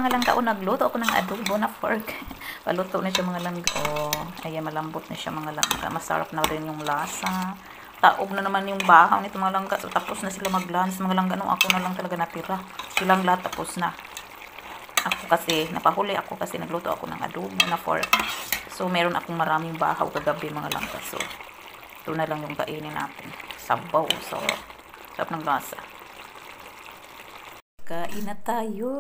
mga langka, nagluto ako ng adobo na pork. Paluto na siya mga langka. Ayan, malambot na siya mga langka. Masarap na rin yung lasa. Taob na naman yung bahaw nito mga langka. So, tapos na sila mag-lunch mga langka. No, ako na lang talaga natira. Silang lahat tapos na. Ako kasi, napahuli ako kasi nagluto ako ng adobo na pork. So, meron akong maraming bahaw kagabi mga langka. So, ito na lang yung kainin natin. Sabaw. So, sarap ng lasa. Kain na tayo.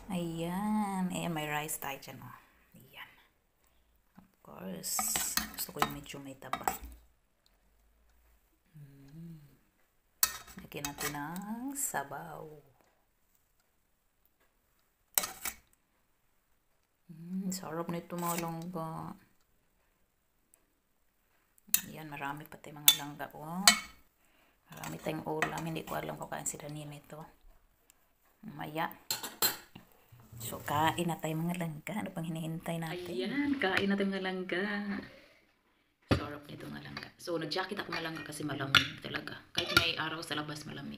Ayan. Ayan, may rice tayo dyan. Oh. Ayan. Of course. Gusto ko yung medyo may taba. Lagyan natin ng sabaw. Sarap nito mga langga. Ayan, marami pati mga langga. Oh. Marami tayong ulam. Hindi ko alam kung kain si Daniel nito. Maya. So, kain na tayo mga langga. Ano pang hinihintay natin? Ayan, kain na tayo mga langga. Sarap nito mga langga. So, nag-jacket ako mga langga kasi malamig talaga. Kahit may araw sa labas, malamig.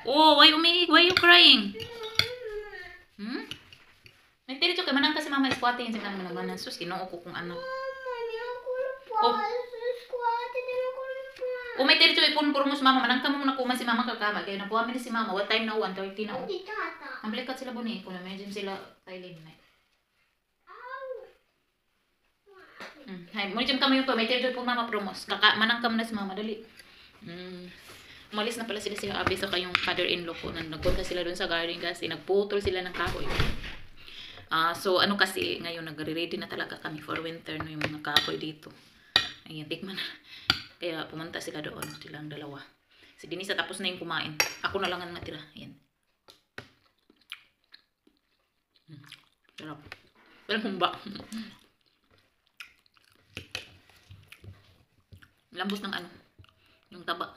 Oh, why you crying? Nagtirito ka manang kasi mama squatting sa kanang naman. Sus, kinoo ko kung ano. Oh, may tirito ipon puro mo si mama. Manang ka mo nakuman si mama kagama. Kaya nakuha mi si mama. What time na? 1:30 na. Ang balikat sila buni. Kung na-imagine sila Thailand na. Hay, mo jam kami yung pa. May tirito ipon mama promos. Manang ka mo na si mama. Dali. Umalis na pala sila si Abi sa kayong father-in-law ko. Nagpunta sila doon sa garden kasi nagputol sila ng kahoy. So ano kasi ngayon nagre-ready na talaga kami for winter no, yung mga kahoy dito. Ayan, tikman na. Kaya pumunta sila doon, silang dalawa. Si Denisa tapos na yung kumain. Ako na lang ang natira. Ayan. Sarap. Walang humba. Lambos ng ano, yung taba.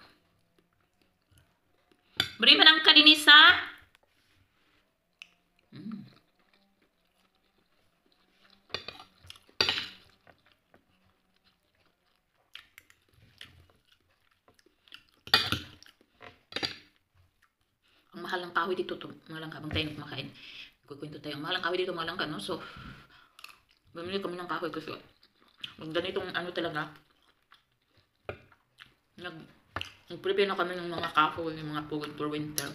Beri man ang Denisa. Ang mahal ng kahoy dito to, mga langka, bang tayo kumakain. Kukwento tayo. Ang mahal ng kahoy dito, mga langka, no? So, bumili kami ng kahoy kasi ang ganitong ano talaga, nag-prepare na kami ng mga kahoy, ng mga food for winter.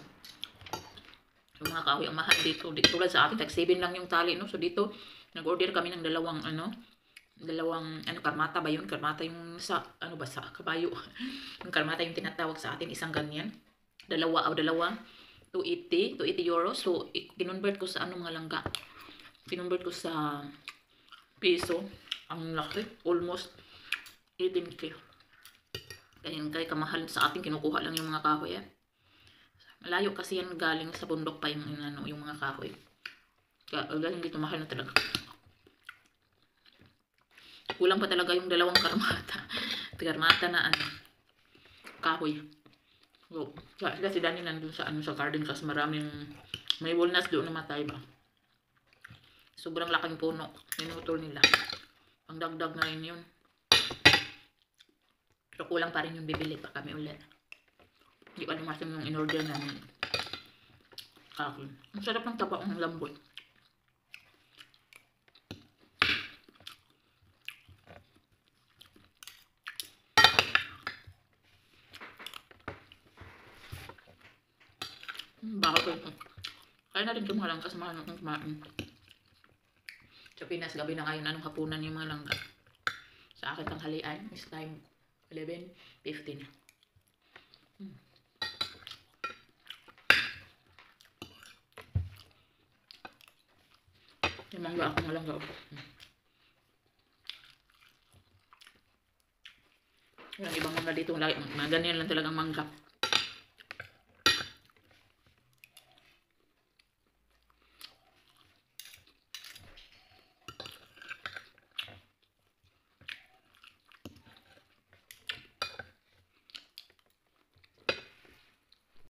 Yung mga kahoy, ang mahal dito. Tulad sa atin, tag 7 lang yung tali, no? So, dito, nag-order kami ng dalawang karmata ba yun? Karmata yung sa, ano ba, sa kabayo. Yung karmata yung tinatawag sa atin, isang ganyan. Dalawa, 280 euros. So, kinonvert ko sa ano mga langga. Kinonvert ko sa piso. Ang laki. Almost 18k. Kaya kamahal sa atin. Kinukuha lang yung mga kahoy. Malayo kasi yan galing sa bundok pa yung mga kahoy. Kaya galing dito mahal na talaga. Kulang pa talaga yung dalawang karmata. Karmata na kahoy. So, si Dani nandun sa sa garden kasi may walnuts doon namatay ba. Sobrang laking puno. Minutol nila. Ang dagdag na rin yun. Pero kulang pa rin yung bibili pa kami ulit. Hindi pa lumasin yung in-order namin. Kahoy. Ang sarap ng taba, ang lambot. Bakit ito? Kaya natin ito mga langka sa mga nang kumain. Sa Pinas, gabi na ngayon, anong hapunan yung mga langka. Sa akin tanghalian is time 11:15. Yung mangga ako mga langka. Yung ibang mangga dito, mga ganyan lang talagang mangga.